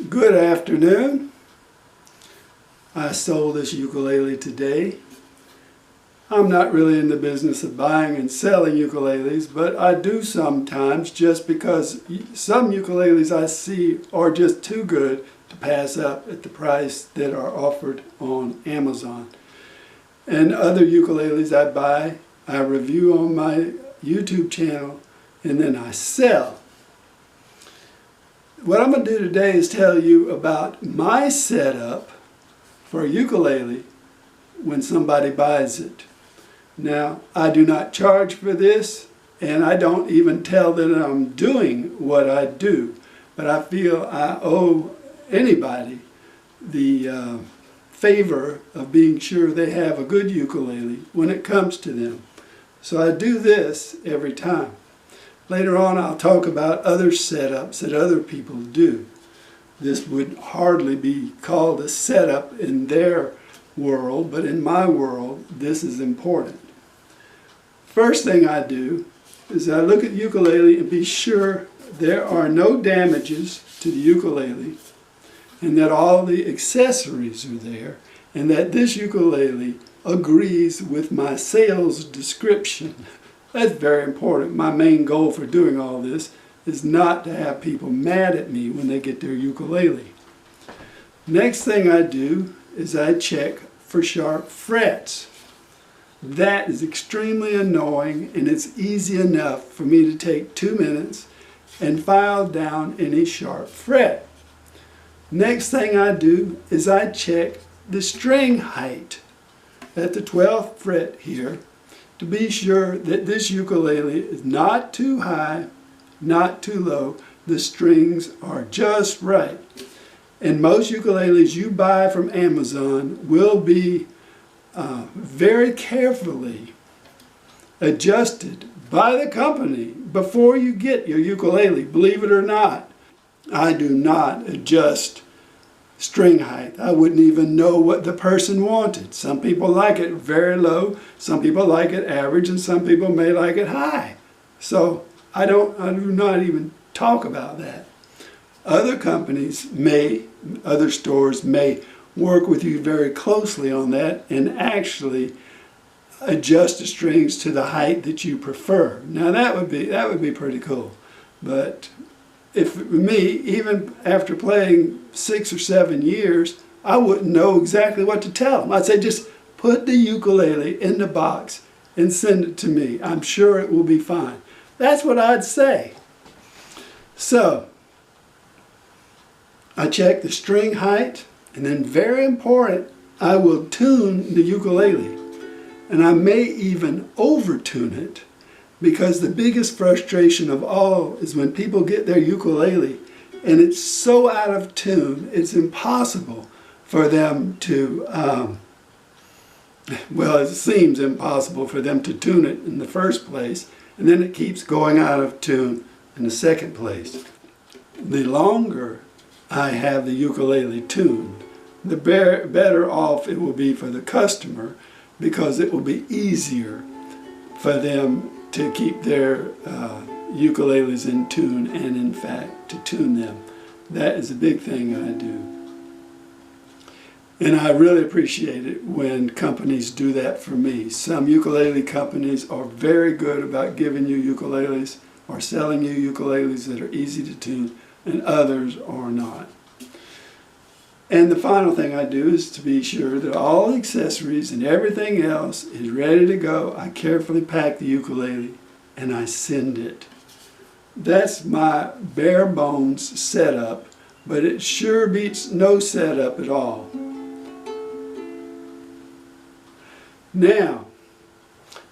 Good afternoon. I sold this ukulele today. I'm not really in the business of buying and selling ukuleles, but I do sometimes just because some ukuleles I see are just too good to pass up at the price that are offered on Amazon. And other ukuleles I buy, I review on my YouTube channel, and then I sell. What I'm going to do today is tell you about my setup for a ukulele when somebody buys it. Now, I do not charge for this, and I don't even tell that I'm doing what I do, but I feel I owe anybody the favor of being sure they have a good ukulele when it comes to them. So I do this every time. Later on, I'll talk about other setups that other people do. This would hardly be called a setup in their world, but in my world, this is important. First thing I do is I look at the ukulele and be sure there are no damages to the ukulele, and that all the accessories are there, and that this ukulele agrees with my sales description. That's very important. My main goal for doing all this is not to have people mad at me when they get their ukulele. Next thing I do is I check for sharp frets. That is extremely annoying, and it's easy enough for me to take 2 minutes and file down any sharp fret. Next thing I do is I check the string height at the 12th fret here, to be sure that this ukulele is not too high, not too low. The strings are just right. And most ukuleles you buy from Amazon will be very carefully adjusted by the company before you get your ukulele. Believe it or not, I do not adjust string height. I wouldn't even know what the person wanted. Some people like it very low, some people like it average, and some people may like it high. So I do not even talk about that. Other companies other stores may work with you very closely on that and actually adjust the strings to the height that you prefer. Now that would be pretty cool. But if me, even after playing 6 or 7 years, I wouldn't know exactly what to tell them. I'd say, just put the ukulele in the box and send it to me. I'm sure it will be fine. That's what I'd say. So, I check the string height, and then very important, I will tune the ukulele. And I may even over-tune it, because the biggest frustration of all is when people get their ukulele and it's so out of tune, it's impossible for them to, well, it seems impossible for them to tune it in the first place, and then it keeps going out of tune in the second place. The longer I have the ukulele tuned, the better off it will be for the customer, because it will be easier for them to keep their ukuleles in tune, and in fact to tune them. That is a big thing I do. And I really appreciate it when companies do that for me. Some ukulele companies are very good about giving you ukuleles or selling you ukuleles that are easy to tune, and others are not. And the final thing I do is to be sure that all the accessories and everything else is ready to go. I carefully pack the ukulele and I send it. That's my bare bones setup, but it sure beats no setup at all. Now,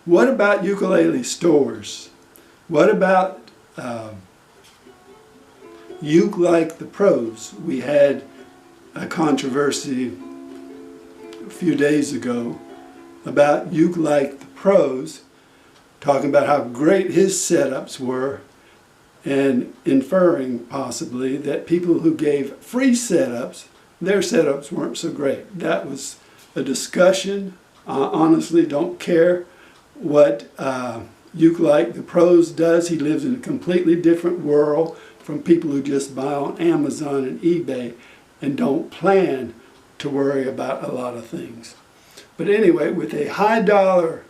what about ukulele stores? What about Uke Like the Pros? We had a controversy a few days ago about Uke Like the Pros, talking about how great his setups were, and inferring possibly that people who gave free setups, their setups weren't so great. That was a discussion. I honestly don't care what Uke Like the Pros does. He lives in a completely different world from people who just buy on Amazon and eBay and don't plan to worry about a lot of things. But anyway, with a high dollar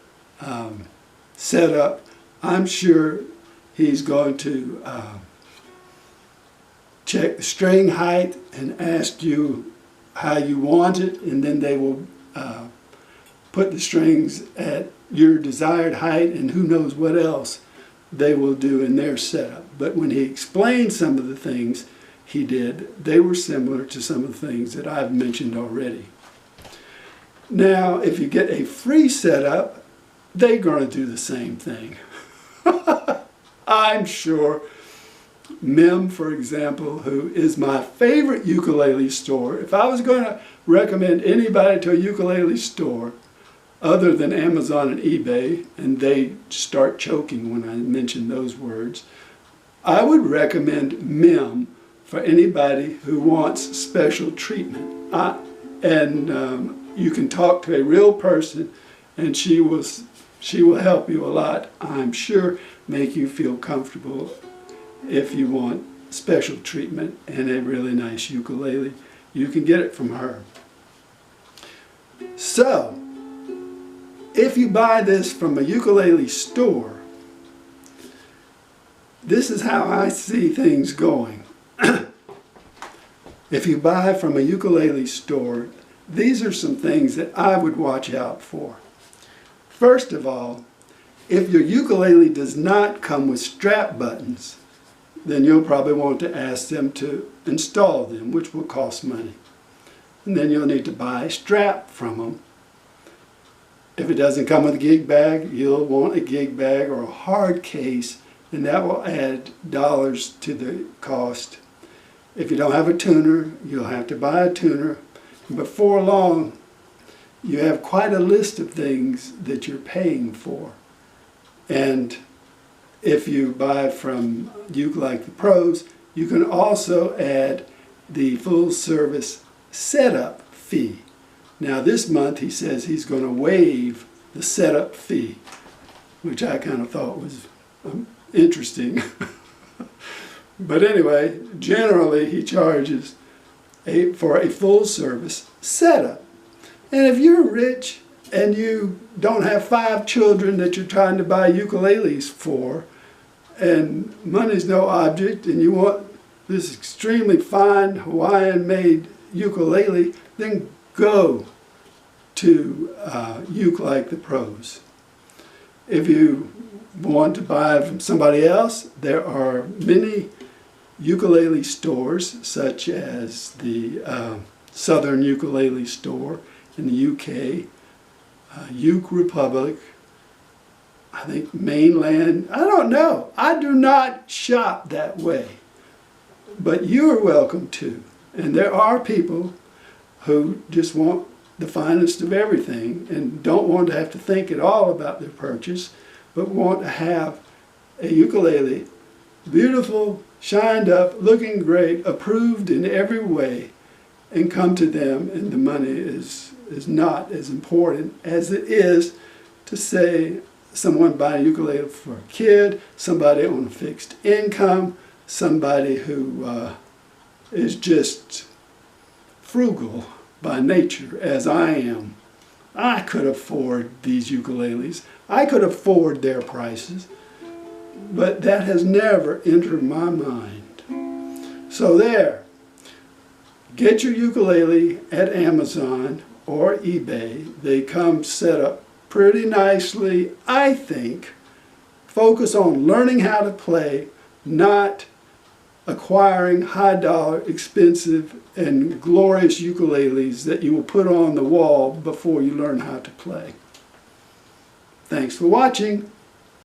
setup, I'm sure he's going to check the string height and ask you how you want it, and then they will put the strings at your desired height, and who knows what else they will do in their setup. But when he explained some of the things he did, they were similar to some of the things that I've mentioned already. Now, if you get a free setup, they're going to do the same thing. I'm sure. Mim, for example, who is my favorite ukulele store, if I was going to recommend anybody to a ukulele store other than Amazon and eBay, and they start choking when I mention those words, I would recommend Mim for anybody who wants special treatment. You can talk to a real person, and she will help you a lot, I'm sure, make you feel comfortable. If you want special treatment and a really nice ukulele, you can get it from her. So, if you buy this from a ukulele store, this is how I see things going. If you buy from a ukulele store, these are some things that I would watch out for. First of all, if your ukulele does not come with strap buttons, then you'll probably want to ask them to install them, which will cost money. And then you'll need to buy a strap from them. If it doesn't come with a gig bag, you'll want a gig bag or a hard case, and that will add dollars to the cost. If you don't have a tuner, you'll have to buy a tuner. And before long, you have quite a list of things that you're paying for. And if you buy from Like the Pros, you can also add the full service setup fee. Now this month he says he's going to waive the setup fee, which I kind of thought was interesting. But anyway, generally he charges for a full service setup. And if you're rich and you don't have 5 children that you're trying to buy ukuleles for, and money's no object, and you want this extremely fine Hawaiian-made ukulele, then go to Like the Pros. If you want to buy from somebody else, there are many ukulele stores, such as the Southern Ukulele Store in the UK, Uke Republic, I think Mainland, I don't know. I do not shop that way. But you are welcome to. And there are people who just want the finest of everything and don't want to have to think at all about their purchase, but want to have a ukulele, beautiful, shined up, looking great, approved in every way, and come to them, and the money is not as important as it is to say someone buying a ukulele for a kid, somebody on a fixed income, somebody who is just frugal by nature, as I am. I could afford these ukuleles. I could afford their prices, but that has never entered my mind. So there, get your ukulele at Amazon or eBay. They come set up pretty nicely, I think. Focus on learning how to play, not acquiring high-dollar, expensive, and glorious ukuleles that you will put on the wall before you learn how to play. Thanks for watching.